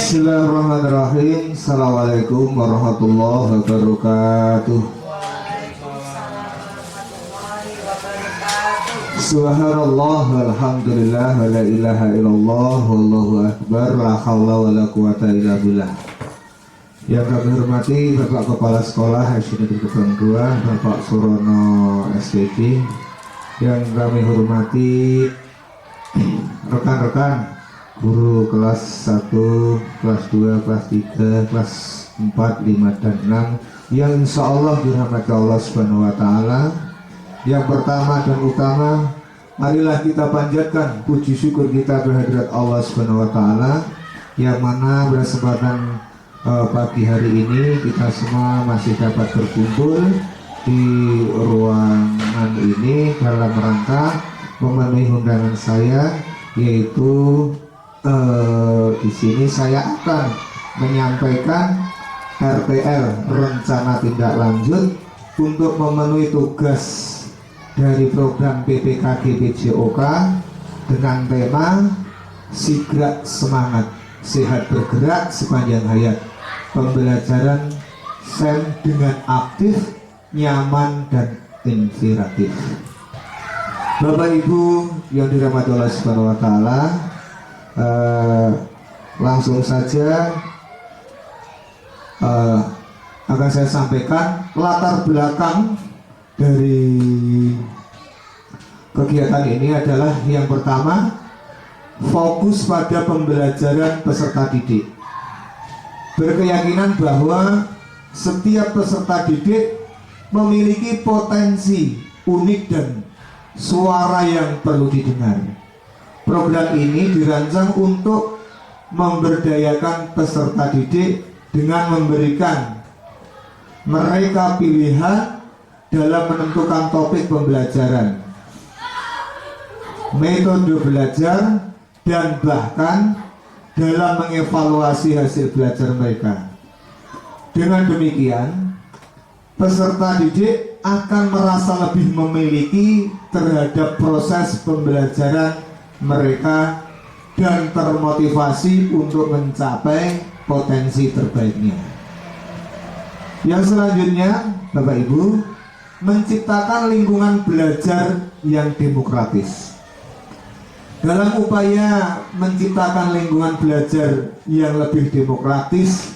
Bismillahirrahmanirrahim. Assalamualaikum warahmatullahi wabarakatuh. Subhanallah walhamdulillah wa la ilaha illallah wallahu akbar la haula wa la quwata illa billah. Yang kami hormati Bapak Kepala Sekolah SD Negeri Gebang 2, Bapak Surono SPG. Yang kami hormati rekan-rekan guru kelas 1, kelas 2, kelas 3, kelas 4, 5, dan 6 yang insya Allah dirahmati Allah Subhanahu wa Ta'ala. Yang pertama dan utama, marilah kita panjatkan puji syukur kita kehadirat Allah Subhanahu wa Ta'ala, yang mana berkesempatan pagi hari ini kita semua masih dapat berkumpul di ruangan ini dalam rangka memenuhi undangan saya, yaitu di sini saya akan menyampaikan RTL, rencana tindak lanjut untuk memenuhi tugas dari program PPKG PJOK dengan tema Sigrak Semangat Sehat Bergerak Sepanjang Hayat, pembelajaran SEM dengan aktif, nyaman, dan inspiratif. Bapak Ibu yang dirahmati Allah Subhanahu wa Ta'ala, langsung saja akan saya sampaikan latar belakang dari kegiatan ini adalah yang pertama, fokus pada pembelajaran peserta didik. Berkeyakinan bahwa setiap peserta didik memiliki potensi unik dan suara yang perlu didengar. Program ini dirancang untuk memberdayakan peserta didik dengan memberikan mereka pilihan dalam menentukan topik pembelajaran, metode belajar, dan bahkan dalam mengevaluasi hasil belajar mereka. Dengan demikian, peserta didik akan merasa lebih memiliki terhadap proses pembelajaran mereka dan termotivasi untuk mencapai potensi terbaiknya. Yang selanjutnya, Bapak Ibu, menciptakan lingkungan belajar yang demokratis. Dalam upaya menciptakan lingkungan belajar yang lebih demokratis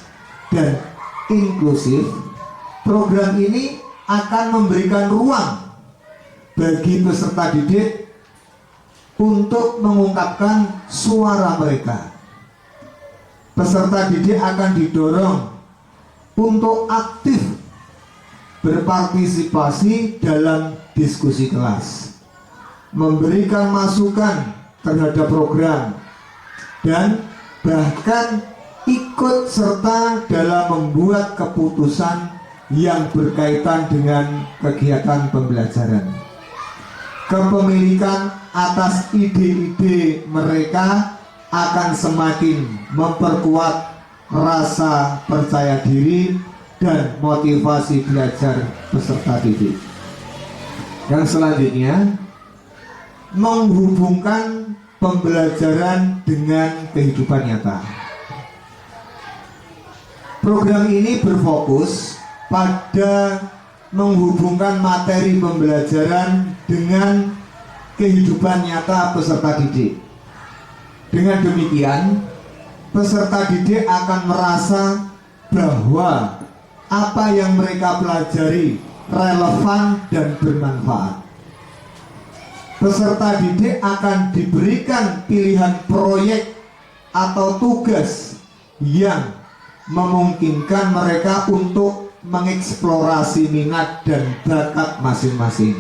dan inklusif, program ini akan memberikan ruang bagi peserta didik untuk mengungkapkan suara mereka. Peserta didik akan didorong untuk aktif berpartisipasi dalam diskusi kelas, memberikan masukan terhadap program, dan bahkan ikut serta dalam membuat keputusan yang berkaitan dengan kegiatan pembelajaran. Kepemilikan atas ide-ide mereka akan semakin memperkuat rasa percaya diri dan motivasi belajar peserta didik. Yang selanjutnya, menghubungkan pembelajaran dengan kehidupan nyata. Program ini berfokus pada menghubungkan materi pembelajaran dengan kehidupan nyata peserta didik. Dengan demikian, peserta didik akan merasa bahwa apa yang mereka pelajari relevan dan bermanfaat. Peserta didik akan diberikan pilihan proyek atau tugas yang memungkinkan mereka untuk mengeksplorasi minat dan bakat masing-masing.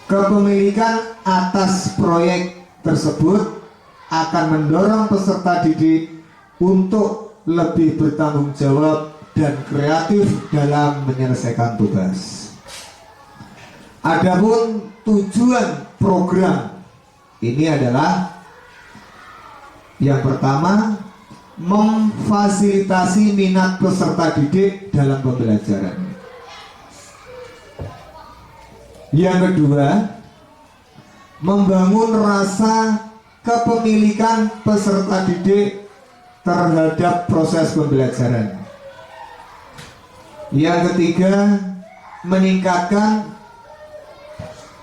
Kepemilikan atas proyek tersebut akan mendorong peserta didik untuk lebih bertanggung jawab dan kreatif dalam menyelesaikan tugas. Adapun tujuan program ini adalah yang pertama, memfasilitasi minat peserta didik dalam pembelajaran. Yang kedua, membangun rasa kepemilikan peserta didik terhadap proses pembelajaran. Yang ketiga, meningkatkan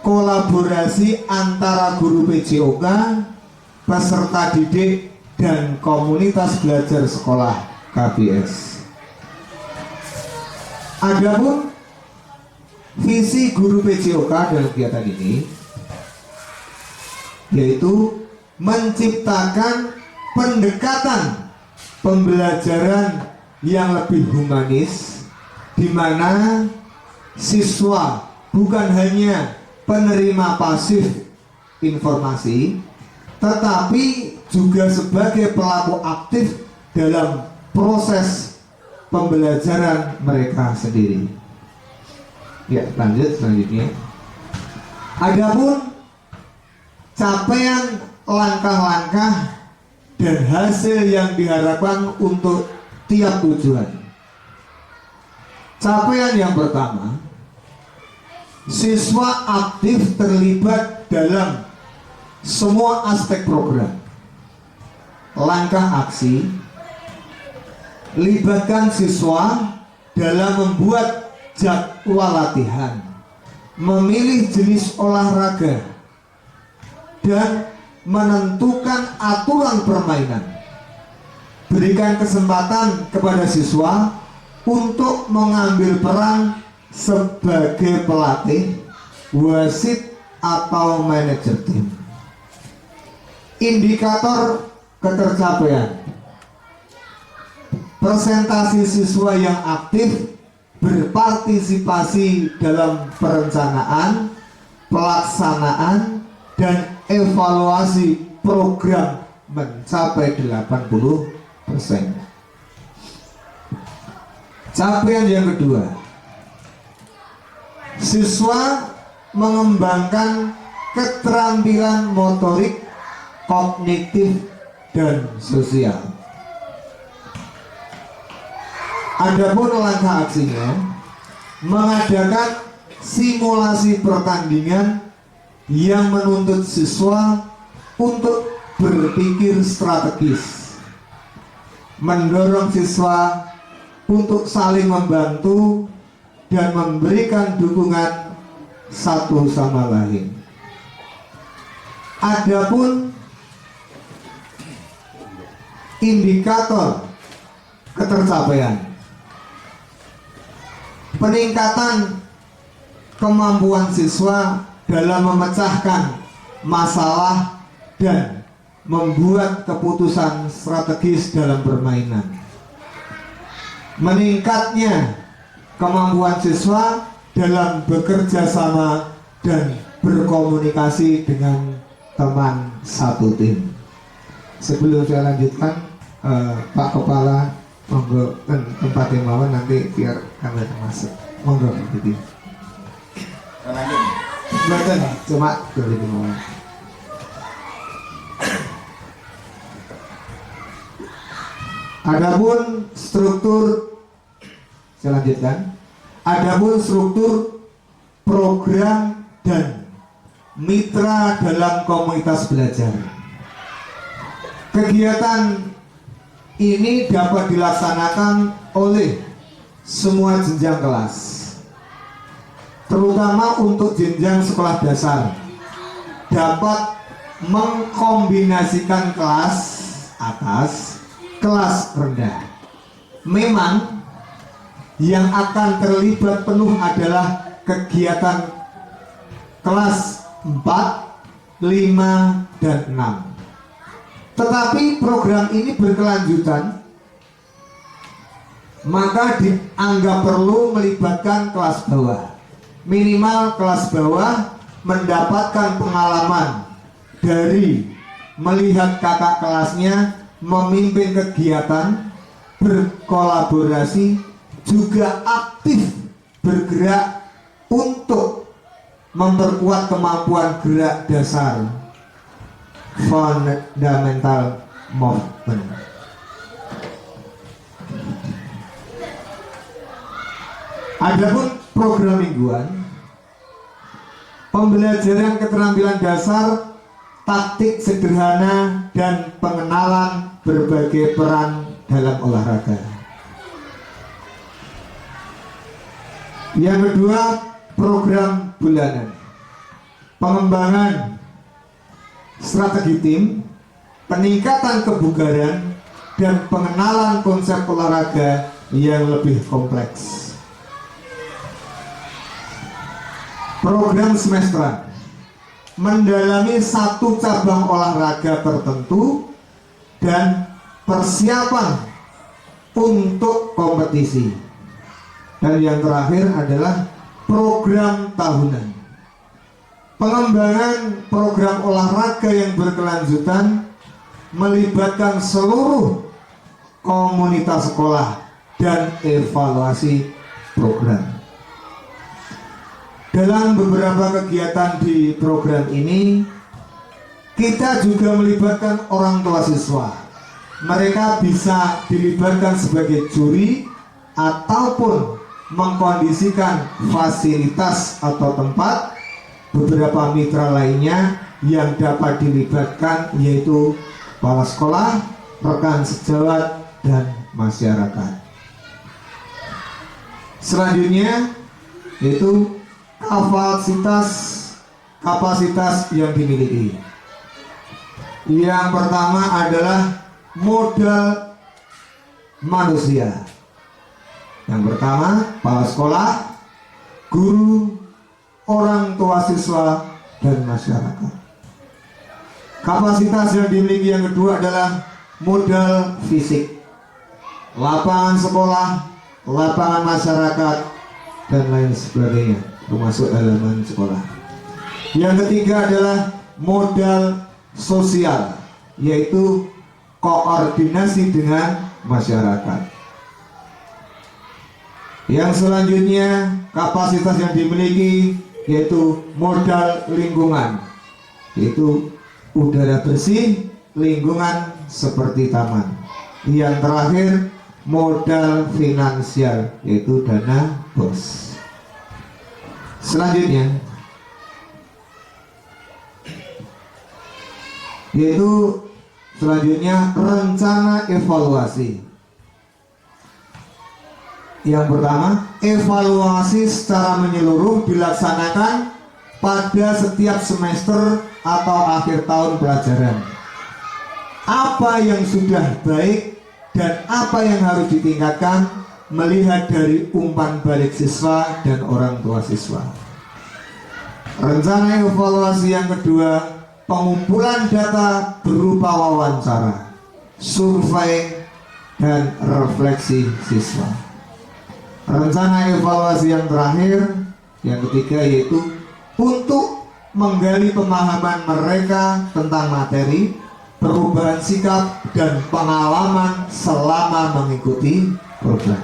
kolaborasi antara guru PJOK, peserta didik, dan komunitas belajar sekolah KBS. Adapun visi guru PJOK dalam kegiatan ini yaitu menciptakan pendekatan pembelajaran yang lebih humanis, di mana siswa bukan hanya penerima pasif informasi, tetapi juga sebagai pelaku aktif dalam proses pembelajaran mereka sendiri. Ya, lanjut selanjutnya. Adapun capaian langkah-langkah dan hasil yang diharapkan untuk tiap tujuan. Capaian yang pertama, siswa aktif terlibat dalam semua aspek program. Langkah aksi, libatkan siswa dalam membuat jadwal latihan, memilih jenis olahraga, dan menentukan aturan permainan. Berikan kesempatan kepada siswa untuk mengambil peran sebagai pelatih, wasit, atau manajer tim. Indikator ketercapaian, presentasi siswa yang aktif berpartisipasi dalam perencanaan, pelaksanaan, dan evaluasi program mencapai 80%. Capaian yang kedua, siswa mengembangkan keterampilan motorik, kognitif, dan sosial. Adapun langkah aksinya, mengadakan simulasi pertandingan yang menuntut siswa untuk berpikir strategis, mendorong siswa untuk saling membantu dan memberikan dukungan satu sama lain. Adapun indikator ketercapaian, peningkatan kemampuan siswa dalam memecahkan masalah dan membuat keputusan strategis dalam permainan. Meningkatnya kemampuan siswa dalam bekerja sama dan berkomunikasi dengan teman satu tim. Sebelum saya lanjutkan, Pak Kepala, monggo tempat yang mawon nanti biar kami masuk. Monggo gitu. Lanjut. Betul, cuma dari mawon. Adapun struktur, saya lanjutkan. Adapun struktur program dan mitra dalam komunitas belajar. Kegiatan ini dapat dilaksanakan oleh semua jenjang kelas, terutama untuk jenjang sekolah dasar, dapat mengkombinasikan kelas atas, kelas rendah. Memang yang akan terlibat penuh adalah kegiatan kelas 4, 5, dan 6. Tetapi program ini berkelanjutan, maka dianggap perlu melibatkan kelas bawah. Minimal kelas bawah mendapatkan pengalaman dari melihat kakak kelasnya memimpin kegiatan, berkolaborasi, juga aktif bergerak untuk memperkuat kemampuan gerak dasar fundamental movement. Adapun program mingguan, pembelajaran keterampilan dasar taktik sederhana dan pengenalan berbagai peran dalam olahraga. Yang kedua, program bulanan, pengembangan strategi tim, peningkatan kebugaran, dan pengenalan konsep olahraga yang lebih kompleks. Program semesteran mendalami satu cabang olahraga tertentu dan persiapan untuk kompetisi. Dan yang terakhir adalah program tahunan, pengembangan program olahraga yang berkelanjutan melibatkan seluruh komunitas sekolah dan evaluasi program. Dalam beberapa kegiatan di program ini, kita juga melibatkan orang tua siswa. Mereka bisa dilibatkan sebagai juri ataupun mengkondisikan fasilitas atau tempat. Beberapa mitra lainnya yang dapat dilibatkan yaitu kepala sekolah, rekan sejawat, dan masyarakat. Selanjutnya yaitu kapasitas yang dimiliki. Yang pertama adalah modal manusia. Yang pertama, kepala sekolah, guru, orang tua siswa, dan masyarakat. Kapasitas yang dimiliki yang kedua adalah modal fisik, lapangan sekolah, lapangan masyarakat, dan lain sebagainya, termasuk halaman sekolah. Yang ketiga adalah modal sosial, yaitu koordinasi dengan masyarakat. Yang selanjutnya, kapasitas yang dimiliki yaitu modal lingkungan, yaitu udara bersih, lingkungan seperti taman. Yang terakhir, modal finansial, yaitu dana BOS. Selanjutnya rencana evaluasi. Yang pertama, evaluasi secara menyeluruh dilaksanakan pada setiap semester atau akhir tahun pelajaran. Apa yang sudah baik dan apa yang harus ditingkatkan melihat dari umpan balik siswa dan orang tua siswa. Rencana evaluasi yang kedua, pengumpulan data berupa wawancara, survei, dan refleksi siswa. Rencana evaluasi yang terakhir, yang ketiga, yaitu untuk menggali pemahaman mereka tentang materi, perubahan sikap, dan pengalaman selama mengikuti program.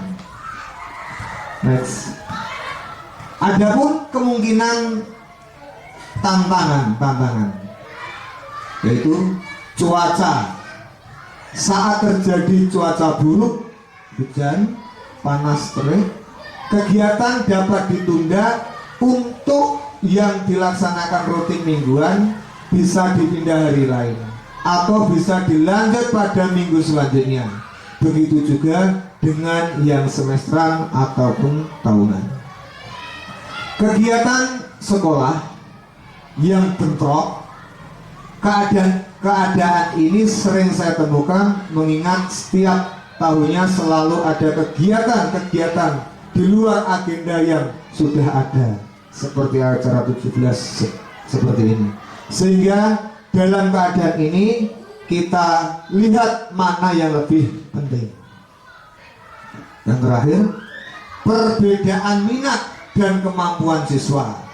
Next. Adapun kemungkinan tantangan, yaitu cuaca. Saat terjadi cuaca buruk, hujan, panas terik, kegiatan dapat ditunda untuk yang dilaksanakan rutin mingguan bisa dipindah hari lain atau bisa dilanjut pada minggu selanjutnya. Begitu juga dengan yang semesteran ataupun tahunan. Kegiatan sekolah yang bentrok, keadaan ini sering saya temukan mengingat setiap tahunnya selalu ada kegiatan-kegiatan di luar agenda yang sudah ada, seperti acara 17 seperti ini. Sehingga dalam keadaan ini kita lihat mana yang lebih penting. Yang terakhir, perbedaan minat dan kemampuan siswa.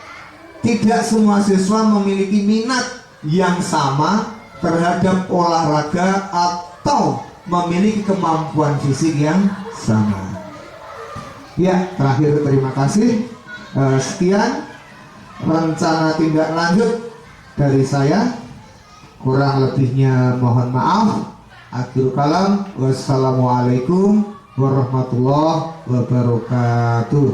Tidak semua siswa memiliki minat yang sama terhadap olahraga atau memiliki kemampuan fisik yang sama. Ya, terakhir terima kasih. Sekian rencana tindak lanjut dari saya. Kurang lebihnya mohon maaf. Akhirul kalam. Wassalamualaikum warahmatullahi wabarakatuh.